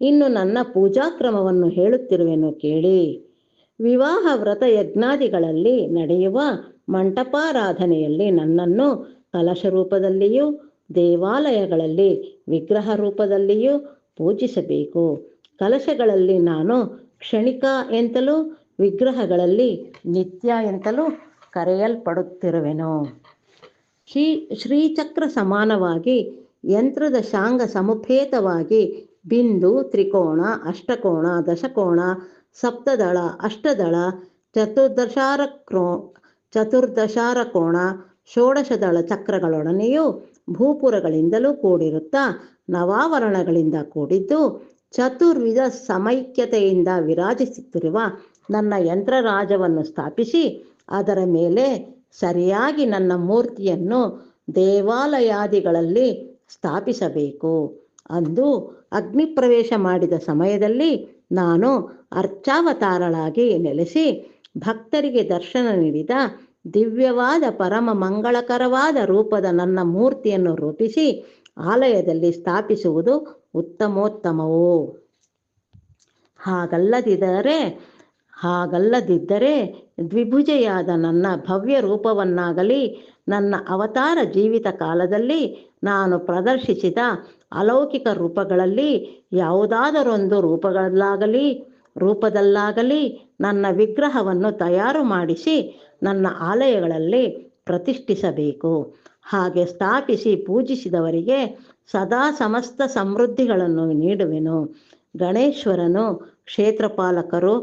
ಇನ್ನು ನನ್ನ ಪೂಜಾಕ್ರಮವನ್ನು ಹೇಳುತ್ತಿರುವೆನು ಕೇಳಿ. ವಿವಾಹ, ವ್ರತ, ಯಜ್ಞಾದಿಗಳಲ್ಲಿ ನಡೆಯುವ ಮಂಟಪಾರಾಧನೆಯಲ್ಲಿ ನನ್ನನ್ನು ಕಲಶ ರೂಪದಲ್ಲಿಯೂ, ದೇವಾಲಯಗಳಲ್ಲಿ ವಿಗ್ರಹ ರೂಪದಲ್ಲಿಯೂ ಪೂಜಿಸಬೇಕು. ಕಲಶಗಳಲ್ಲಿ ನಾನು ಕ್ಷಣಿಕ ಎಂತಲೂ, ವಿಗ್ರಹಗಳಲ್ಲಿ ನಿತ್ಯ ಎಂತಲೂ ಕರೆಯಲ್ಪಡುತ್ತಿರುವೆನು. ಶ್ರೀಚಕ್ರ ಸಮಾನವಾಗಿ ಯಂತ್ರದ ಶಾಂಗ ಸಮುಪೇತವಾಗಿ ಬಿಂದು, ತ್ರಿಕೋಣ, ಅಷ್ಟಕೋಣ, ದಶಕೋಣ, ಸಪ್ತದಳ, ಅಷ್ಟದಳ, ಚತುರ್ದಶಾರಕೋಣ, ಷೋಡಶದಳ ಚಕ್ರಗಳೊಡನೆಯೂ ಭೂಪುರಗಳಿಂದಲೂ ಕೂಡಿರುತ್ತಾ ನವಾವರಣಗಳಿಂದ ಕೂಡಿದ್ದು ಚತುರ್ವಿಧ ಸಮೈಕ್ಯತೆಯಿಂದ ವಿರಾಜಿಸುತ್ತಿರುವ ನನ್ನ ಯಂತ್ರರಾಜವನ್ನು ಸ್ಥಾಪಿಸಿ ಅದರ ಮೇಲೆ ಸರಿಯಾಗಿ ನನ್ನ ಮೂರ್ತಿಯನ್ನು ದೇವಾಲಯಾದಿಗಳಲ್ಲಿ ಸ್ಥಾಪಿಸಬೇಕು. ಅಂದು ಅಗ್ನಿ ಪ್ರವೇಶ ಮಾಡಿದ ಸಮಯದಲ್ಲಿ ನಾನು ಅರ್ಚಾವತಾರಳಾಗಿ ನೆಲೆಸಿ ಭಕ್ತರಿಗೆ ದರ್ಶನ ನೀಡಿದ ದಿವ್ಯವಾದ ಪರಮ ಮಂಗಳಕರವಾದ ರೂಪದ ನನ್ನ ಮೂರ್ತಿಯನ್ನು ರೂಪಿಸಿ ಆಲಯದಲ್ಲಿ ಸ್ಥಾಪಿಸುವುದು ಉತ್ತಮೋತ್ತಮವು. ಹಾಗಲ್ಲದಿದ್ದರೆ ದ್ವಿಭುಜೆಯಾದ ನನ್ನ ಭವ್ಯ ರೂಪವನ್ನಾಗಲಿ, ನನ್ನ ಅವತಾರ ಜೀವಿತ ಕಾಲದಲ್ಲಿ ನಾನು ಪ್ರದರ್ಶಿಸಿದ ಅಲೌಕಿಕ ರೂಪಗಳಲ್ಲಿ ಯಾವುದಾದರೊಂದು ರೂಪದಲ್ಲಾಗಲಿ ನನ್ನ ವಿಗ್ರಹವನ್ನು ತಯಾರು ಮಾಡಿಸಿ ನನ್ನ ಆಲಯಗಳಲ್ಲಿ ಪ್ರತಿಷ್ಠಿಸಬೇಕು. ಹಾಗೆ ಸ್ಥಾಪಿಸಿ ಪೂಜಿಸಿದವರಿಗೆ ಸದಾ ಸಮಸ್ತ ಸಮೃದ್ಧಿಗಳನ್ನು ನೀಡುವೆನು. ಗಣೇಶ್ವರನು ಕ್ಷೇತ್ರಪಾಲಕರು,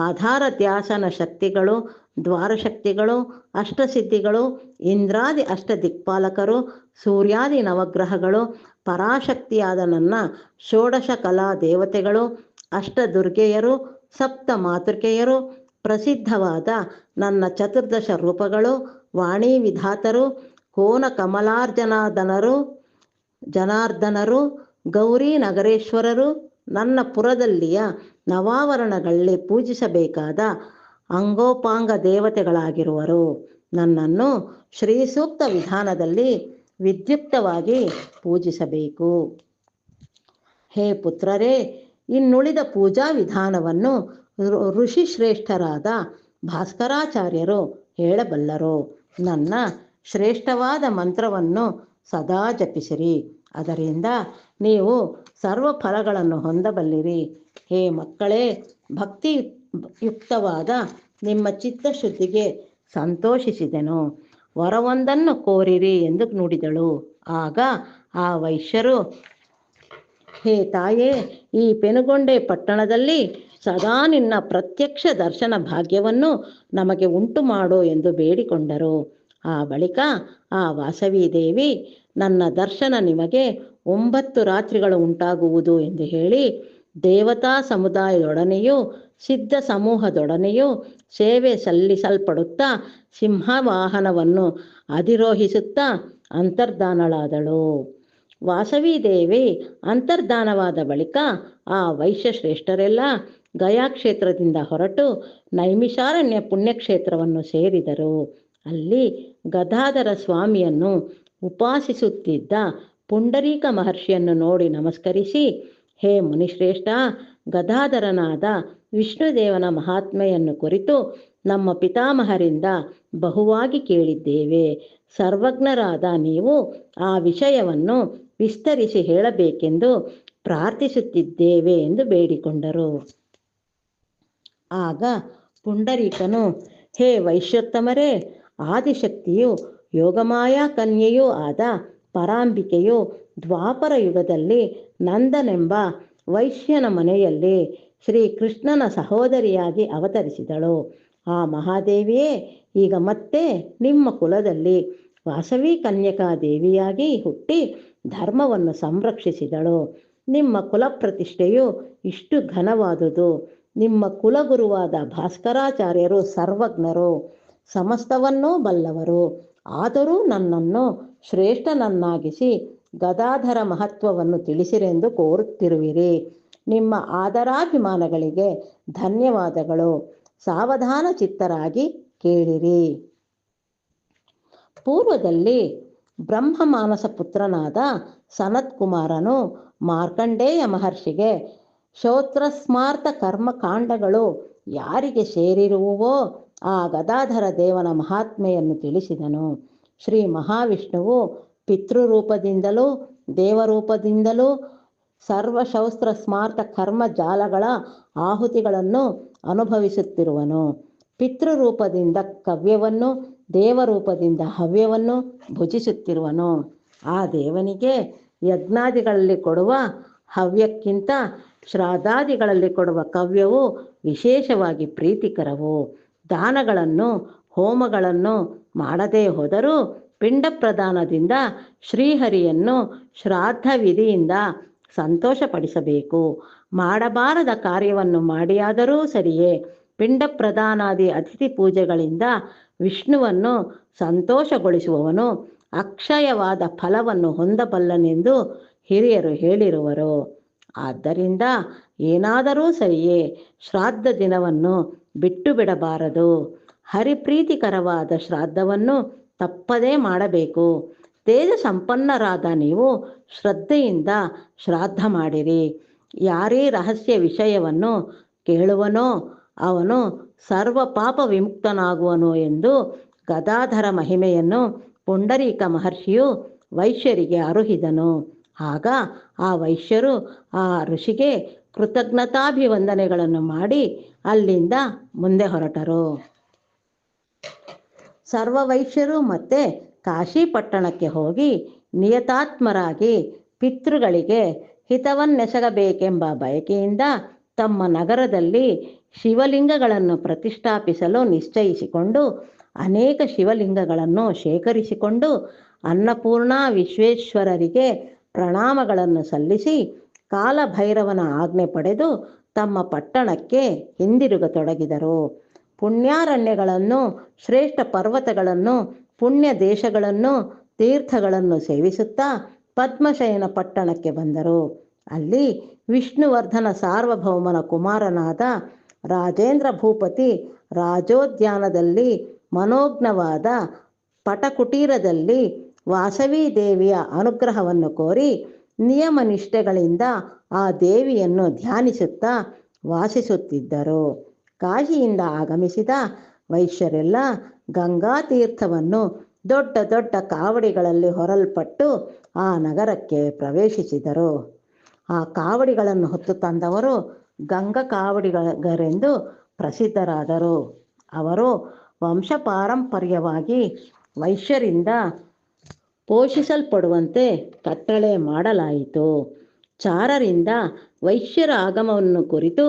ಆಧಾರ ಧ್ಯಾಸನ ಶಕ್ತಿಗಳು, ದ್ವಾರಶಕ್ತಿಗಳು, ಅಷ್ಟಸಿದ್ಧಿಗಳು, ಇಂದ್ರಾದಿ ಅಷ್ಟದಿಕ್ಪಾಲಕರು, ಸೂರ್ಯಾದಿ ನವಗ್ರಹಗಳು, ಪರಾಶಕ್ತಿಯಾದ ನನ್ನ ಷೋಡಶ ಕಲಾ ದೇವತೆಗಳು, ಅಷ್ಟದುರ್ಗೆಯರು, ಸಪ್ತ ಮಾತೃಕೆಯರು, ಪ್ರಸಿದ್ಧವಾದ ನನ್ನ ಚತುರ್ದಶ ರೂಪಗಳು, ವಾಣಿ ವಿಧಾತರು, ಕೋನ ಜನಾರ್ದನರು, ಗೌರಿ ನಗರೇಶ್ವರರು, ನನ್ನ ಪುರದಲ್ಲಿಯ ನವಾವರಣಗಳಲ್ಲಿ ಪೂಜಿಸಬೇಕಾದ ಅಂಗೋಪಾಂಗ ದೇವತೆಗಳಾಗಿರುವರು. ನನ್ನನ್ನು ಶ್ರೀ ಸೂಕ್ತ ವಿಧಾನದಲ್ಲಿ ವಿದ್ಯುಕ್ತವಾಗಿ ಪೂಜಿಸಬೇಕು. ಹೇ ಪುತ್ರರೇ, ಇನ್ನುಳಿದ ಪೂಜಾ ವಿಧಾನವನ್ನು ಋಷಿಶ್ರೇಷ್ಠರಾದ ಭಾಸ್ಕರಾಚಾರ್ಯರು ಹೇಳಬಲ್ಲರು. ನನ್ನ ಶ್ರೇಷ್ಠವಾದ ಮಂತ್ರವನ್ನು ಸದಾ ಜಪಿಸಿರಿ, ಅದರಿಂದ ನೀವು ಸರ್ವ ಫಲಗಳನ್ನು ಹೊಂದಬಲ್ಲಿರಿ. ಹೇ ಮಕ್ಕಳೇ, ಭಕ್ತಿಯುಕ್ತವಾದ ನಿಮ್ಮ ಚಿತ್ತಶುದ್ಧಿಗೆ ಸಂತೋಷಿಸಿದೆನು. ವರವೊಂದನ್ನು ಕೋರಿರಿ ಎಂದು ನುಡಿದಳು. ಆಗ ಆ ವೈಶ್ಯರು, ಹೇ ತಾಯೇ, ಈ ಪೆನುಗೊಂಡೆ ಪಟ್ಟಣದಲ್ಲಿ ಸದಾ ನಿನ್ನ ಪ್ರತ್ಯಕ್ಷ ದರ್ಶನ ಭಾಗ್ಯವನ್ನು ನಮಗೆ ಉಂಟು ಮಾಡು ಎಂದು ಬೇಡಿಕೊಂಡರು. ಆ ಬಳಿಕ ಆ ವಾಸವಿ ದೇವಿ, ನನ್ನ ದರ್ಶನ ನಿಮಗೆ 9 ರಾತ್ರಿಗಳು ಉಂಟಾಗುವುದು ಎಂದು ಹೇಳಿ ದೇವತಾ ಸಮುದಾಯದೊಡನೆಯೂ ಸಿದ್ಧ ಸಮೂಹದೊಡನೆಯೂ ಸೇವೆ ಸಲ್ಲಿಸಲ್ಪಡುತ್ತಾ ಸಿಂಹವಾಹನವನ್ನು ಅಧಿರೋಹಿಸುತ್ತಾ ಅಂತರ್ಧಾನಳಾದಳು. ವಾಸವಿ ದೇವಿ ಅಂತರ್ಧಾನವಾದ ಬಳಿಕ ಆ ವೈಶ್ಯಶ್ರೇಷ್ಠರೆಲ್ಲ ಗಯಾ ಕ್ಷೇತ್ರದಿಂದ ಹೊರಟು ನೈಮಿಷಾರಣ್ಯ ಪುಣ್ಯಕ್ಷೇತ್ರವನ್ನು ಸೇರಿದರು. ಅಲ್ಲಿ ಗದಾಧರ ಸ್ವಾಮಿಯನ್ನು ಉಪಾಸಿಸುತ್ತಿದ್ದ ಪುಂಡರೀಕ ಮಹರ್ಷಿಯನ್ನು ನೋಡಿ ನಮಸ್ಕರಿಸಿ, ಹೇ ಮುನಿಶ್ರೇಷ್ಠ, ಗದಾಧರನಾದ ವಿಷ್ಣುದೇವನ ಮಹಾತ್ಮೆಯನ್ನು ಕುರಿತು ನಮ್ಮ ಪಿತಾಮಹರಿಂದ ಬಹುವಾಗಿ ಕೇಳಿದ್ದೇವೆ. ಸರ್ವಜ್ಞರಾದ ನೀವು ಆ ವಿಷಯವನ್ನು ವಿಸ್ತರಿಸಿ ಹೇಳಬೇಕೆಂದು ಪ್ರಾರ್ಥಿಸುತ್ತಿದ್ದೇವೆ ಎಂದು ಬೇಡಿಕೊಂಡರು. ಆಗ ಪುಂಡರೀಕನು, ಹೇ ವೈಶ್ಯೋತ್ತಮರೇ, ಆದಿಶಕ್ತಿಯು ಯೋಗಮಾಯ ಕನ್ಯೆಯೂ ಆದ ಪರಾಂಬಿಕೆಯು ದ್ವಾಪರ ಯುಗದಲ್ಲಿ ನಂದನೆಂಬ ವೈಶ್ಯನ ಮನೆಯಲ್ಲಿ ಶ್ರೀಕೃಷ್ಣನ ಸಹೋದರಿಯಾಗಿ ಅವತರಿಸಿದಳು. ಆ ಮಹಾದೇವಿಯೇ ಈಗ ಮತ್ತೆ ನಿಮ್ಮ ಕುಲದಲ್ಲಿ ವಾಸವಿ ಕನ್ಯಕಾ ದೇವಿಯಾಗಿ ಹುಟ್ಟಿ ಧರ್ಮವನ್ನು ಸಂರಕ್ಷಿಸಿದಳು. ನಿಮ್ಮ ಕುಲ ಪ್ರತಿಷ್ಠೆಯು ಇಷ್ಟು ಘನವಾದುದು. ನಿಮ್ಮ ಕುಲಗುರುವಾದ ಭಾಸ್ಕರಾಚಾರ್ಯರು ಸರ್ವಜ್ಞರು, ಸಮಸ್ತವನ್ನೂ ಬಲ್ಲವರು. ಆದರೂ ನನ್ನನ್ನು ಶ್ರೇಷ್ಠನನ್ನಾಗಿಸಿ ಗದಾಧರ ಮಹತ್ವವನ್ನು ತಿಳಿಸಿರೆಂದು ಕೋರುತ್ತಿರುವಿರಿ. ನಿಮ್ಮ ಆದರಾಭಿಮಾನಗಳಿಗೆ ಧನ್ಯವಾದಗಳು. ಸಾವಧಾನ ಚಿತ್ತರಾಗಿ ಕೇಳಿರಿ. ಪೂರ್ವದಲ್ಲಿ ಬ್ರಹ್ಮಮಾನಸ ಪುತ್ರನಾದ ಸನತ್ಕುಮಾರನು ಮಾರ್ಕಂಡೇಯ ಮಹರ್ಷಿಗೆ ಶ್ರೋತ್ರಸ್ಮಾರ್ಥ ಕರ್ಮಕಾಂಡಗಳು ಯಾರಿಗೆ ಸೇರಿರುವುವೋ ಆ ಗದಾಧರ ದೇವನ ಮಹಾತ್ಮೆಯನ್ನು ತಿಳಿಸಿದನು. ಶ್ರೀ ಮಹಾವಿಷ್ಣುವು ಪಿತೃರೂಪದಿಂದಲೂ ದೇವರೂಪದಿಂದಲೂ ಸರ್ವಶೌಸ್ತ್ರ ಸ್ಮಾರ್ಥ ಕರ್ಮ ಜಾಲಗಳ ಆಹುತಿಗಳನ್ನು ಅನುಭವಿಸುತ್ತಿರುವನು. ಪಿತೃರೂಪದಿಂದ ಕವ್ಯವನ್ನು, ದೇವರೂಪದಿಂದ ಹವ್ಯವನ್ನು ಭುಜಿಸುತ್ತಿರುವನು. ಆ ದೇವನಿಗೆ ಯಜ್ಞಾದಿಗಳಲ್ಲಿ ಕೊಡುವ ಹವ್ಯಕ್ಕಿಂತ ಶ್ರಾದ್ದಾದಿಗಳಲ್ಲಿ ಕೊಡುವ ಕವ್ಯವು ವಿಶೇಷವಾಗಿ ಪ್ರೀತಿಕರವು. ದಾನಗಳನ್ನು ಹೋಮಗಳನ್ನು ಮಾಡದೇ ಹೋದರೂ ಪಿಂಡ ಪ್ರದಾನದಿಂದ ಶ್ರೀಹರಿಯನ್ನು ಶ್ರಾದ್ದ ವಿಧಿಯಿಂದ ಸಂತೋಷಪಡಿಸಬೇಕು. ಮಾಡಬಾರದ ಕಾರ್ಯವನ್ನು ಮಾಡಿಯಾದರೂ ಸರಿಯೇ ಪಿಂಡ ಪ್ರದಾನಾದಿ ಅತಿಥಿ ಪೂಜೆಗಳಿಂದ ವಿಷ್ಣುವನ್ನು ಸಂತೋಷಗೊಳಿಸುವವನು ಅಕ್ಷಯವಾದ ಫಲವನ್ನು ಹೊಂದಬಲ್ಲನೆಂದು ಹಿರಿಯರು ಹೇಳಿರುವರು. ಆದ್ದರಿಂದ ಏನಾದರೂ ಸರಿಯೇ ಶ್ರಾದ್ದ ದಿನವನ್ನು ಬಿಟ್ಟು ಬಿಡಬಾರದು. ಹರಿಪ್ರೀತಿಕರವಾದ ಶ್ರಾದ್ದವನ್ನು ತಪ್ಪದೇ ಮಾಡಬೇಕು. ತೇಜ ಸಂಪನ್ನರಾದ ನೀವು ಶ್ರದ್ಧೆಯಿಂದ ಶ್ರಾದ್ದ ಮಾಡಿರಿ. ಯಾರೇ ರಹಸ್ಯ ವಿಷಯವನ್ನು ಕೇಳುವನೋ ಅವನು ಸರ್ವ ಪಾಪ ವಿಮುಕ್ತನಾಗುವನು ಎಂದು ಗದಾಧರ ಮಹಿಮೆಯನ್ನು ಪುಂಡರೀಕ ಮಹರ್ಷಿಯು ವೈಶ್ಯರಿಗೆ ಅರುಹಿದನು. ಆಗ ಆ ವೈಶ್ಯರು ಆ ಋಷಿಗೆ ಕೃತಜ್ಞತಾಭಿವಂದನೆಗಳನ್ನು ಮಾಡಿ ಅಲ್ಲಿಂದ ಮುಂದೆ ಹೊರಟರು. ಸರ್ವ ವೈಶ್ಯರು ಮತ್ತೆ ಕಾಶಿ ಪಟ್ಟಣಕ್ಕೆ ಹೋಗಿ ನಿಯತಾತ್ಮರಾಗಿ ಪಿತೃಗಳಿಗೆ ಹಿತವನ್ನೆಸಗಬೇಕೆಂಬ ಬಯಕೆಯಿಂದ ತಮ್ಮ ನಗರದಲ್ಲಿ ಶಿವಲಿಂಗಗಳನ್ನು ಪ್ರತಿಷ್ಠಾಪಿಸಲು ನಿಶ್ಚಯಿಸಿಕೊಂಡು ಅನೇಕ ಶಿವಲಿಂಗಗಳನ್ನು ಶೇಖರಿಸಿಕೊಂಡು ಅನ್ನಪೂರ್ಣ ವಿಶ್ವೇಶ್ವರರಿಗೆ ಪ್ರಣಾಮಗಳನ್ನು ಸಲ್ಲಿಸಿ ಕಾಲಭೈರವನ ಆಜ್ಞೆ ಪಡೆದು ತಮ್ಮ ಪಟ್ಟಣಕ್ಕೆ ಹಿಂದಿರುಗತೊಡಗಿದರು. ಪುಣ್ಯಾರಣ್ಯಗಳನ್ನು, ಶ್ರೇಷ್ಠ ಪರ್ವತಗಳನ್ನು, ಪುಣ್ಯ ದೇಶಗಳನ್ನು, ತೀರ್ಥಗಳನ್ನು ಸೇವಿಸುತ್ತಾ ಪದ್ಮಶಯನ ಪಟ್ಟಣಕ್ಕೆ ಬಂದರು. ಅಲ್ಲಿ ವಿಷ್ಣುವರ್ಧನ ಸಾರ್ವಭೌಮನ ಕುಮಾರನಾದ ರಾಜೇಂದ್ರ ಭೂಪತಿ ರಾಜೋದ್ಯಾನದಲ್ಲಿ ಮನೋಜ್ಞವಾದ ಪಟಕುಟೀರದಲ್ಲಿ ವಾಸವಿ ದೇವಿಯ ಅನುಗ್ರಹವನ್ನು ಕೋರಿ ನಿಯಮ ನಿಷ್ಠೆಗಳಿಂದ ಆ ದೇವಿಯನ್ನು ಧ್ಯಾನಿಸುತ್ತಾ ವಾಸಿಸುತ್ತಿದ್ದರು. ಕಾಶಿಯಿಂದ ಆಗಮಿಸಿದ ವೈಶ್ಯರೆಲ್ಲ ಗಂಗಾ ತೀರ್ಥವನ್ನು ದೊಡ್ಡ ದೊಡ್ಡ ಕಾವಡಿಗಳಲ್ಲಿ ಹೊರಲ್ಪಟ್ಟು ಆ ನಗರಕ್ಕೆ ಪ್ರವೇಶಿಸಿದರು. ಆ ಕಾವಡಿಗಳನ್ನು ಹೊತ್ತು ತಂದವರು ಗಂಗಾ ಕಾವಡಿಗರೆಂದು ಪ್ರಸಿದ್ಧರಾದರು. ಅವರು ವಂಶಪಾರಂಪರ್ಯವಾಗಿ ವೈಶ್ಯರಿಂದ ಪೋಷಿಸಲ್ಪಡುವಂತೆ ಕಟ್ಟಳೆ ಮಾಡಲಾಯಿತು. ಚಾರರಿಂದ ವೈಶ್ಯರ ಆಗಮನವನ್ನು ಕುರಿತು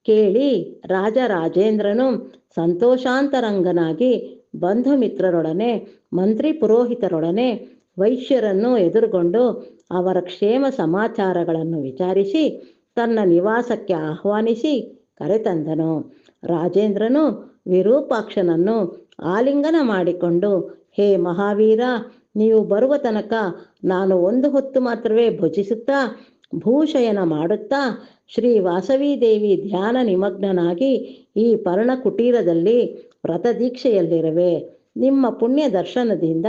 ಕೇಳಿ ರಾಜರಾಜೇಂದ್ರನು ಸಂತೋಷಾಂತರಂಗನಾಗಿ ಬಂಧು ಮಿತ್ರರೊಡನೆ ಮಂತ್ರಿ ಪುರೋಹಿತರೊಡನೆ ವೈಶ್ಯರನ್ನು ಎದುರುಗೊಂಡು ಅವರ ಕ್ಷೇಮ ಸಮಾಚಾರಗಳನ್ನು ವಿಚಾರಿಸಿ ತನ್ನ ನಿವಾಸಕ್ಕೆ ಆಹ್ವಾನಿಸಿ ಕರೆತಂದನು. ರಾಜೇಂದ್ರನು ವಿರೂಪಾಕ್ಷನನ್ನು ಆಲಿಂಗನ ಮಾಡಿಕೊಂಡು, ಹೇ ಮಹಾವೀರ, ನೀವು ಬರುವ ತನಕ ನಾನು ಒಂದು ಹೊತ್ತು ಮಾತ್ರವೇ ಭುಜಿಸುತ್ತಾ ಭೂಶಯನ ಮಾಡುತ್ತಾ ಶ್ರೀ ವಾಸವೀದೇವಿ ಧ್ಯಾನ ನಿಮಗ್ನನಾಗಿ ಈ ಪರ್ಣಕುಟೀರದಲ್ಲಿ ವ್ರತದೀಕ್ಷೆಯಲ್ಲಿರುವೆ. ನಿಮ್ಮ ಪುಣ್ಯ ದರ್ಶನದಿಂದ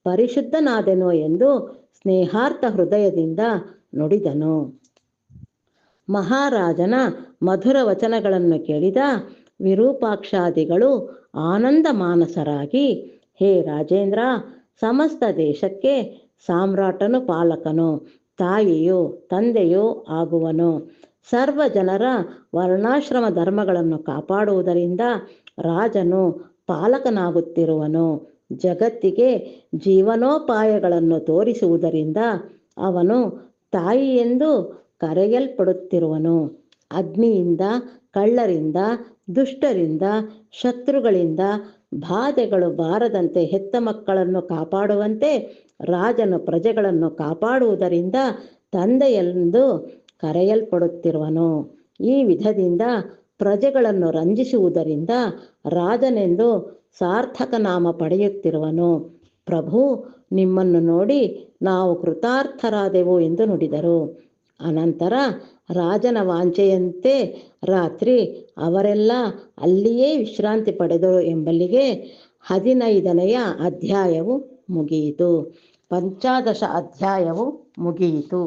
ಪರಿಶುದ್ಧನಾದೆನೋ ಎಂದು ಸ್ನೇಹಾರ್ಥ ಹೃದಯದಿಂದ ನುಡಿದನು. ಮಹಾರಾಜನ ಮಧುರ ವಚನಗಳನ್ನು ಕೇಳಿದ ವಿರೂಪಾಕ್ಷಾದಿಗಳು ಆನಂದ ಮಾನಸರಾಗಿ, ಹೇ ರಾಜೇಂದ್ರ, ಸಮಸ್ತ ದೇಶಕ್ಕೆ ಸಾಮ್ರಾಟನು ಪಾಲಕನು, ತಾಯಿಯು ತಂದೆಯೂ ಆಗುವನು. ಸರ್ವ ಜನರ ವರ್ಣಾಶ್ರಮ ಧರ್ಮಗಳನ್ನು ಕಾಪಾಡುವುದರಿಂದ ರಾಜನು ಪಾಲಕನಾಗುತ್ತಿರುವನು. ಜಗತ್ತಿಗೆ ಜೀವನೋಪಾಯಗಳನ್ನು ತೋರಿಸುವುದರಿಂದ ಅವನು ತಾಯಿ ಎಂದು ಕರೆಯಲ್ಪಡುತ್ತಿರುವನು. ಅಗ್ನಿಯಿಂದ, ಕಳ್ಳರಿಂದ, ದುಷ್ಟರಿಂದ, ಶತ್ರುಗಳಿಂದ ಬಾಧೆಗಳು ಬಾರದಂತೆ ಹೆತ್ತ ಮಕ್ಕಳನ್ನು ಕಾಪಾಡುವಂತೆ ರಾಜನು ಪ್ರಜೆಗಳನ್ನು ಕಾಪಾಡುವುದರಿಂದ ತಂದೆಯೆಂದು ಕರೆಯಲ್ಪಡುತ್ತಿರುವನು. ಈ ವಿಧದಿಂದ ಪ್ರಜೆಗಳನ್ನು ರಂಜಿಸುವುದರಿಂದ ರಾಜನೆಂದು ಸಾರ್ಥಕ ನಾಮ ಪಡೆಯುತ್ತಿರುವನು. ಪ್ರಭು, ನಿಮ್ಮನ್ನು ನೋಡಿ ನಾವು ಕೃತಾರ್ಥರಾದೆವು ಎಂದು ನುಡಿದರು. ಅನಂತರ ರಾಜನ ವಾಂಛೆಯಂತೆ ರಾತ್ರಿ ಅವರೆಲ್ಲ ಅಲ್ಲಿಯೇ ವಿಶ್ರಾಂತಿ ಪಡೆದರು ಎಂಬಲ್ಲಿಗೆ 15ನೆಯ ಅಧ್ಯಾಯವು ಮುಗಿಯಿತು. 15 ಅಧ್ಯಾಯವು ಮುಗಿಯಿತು.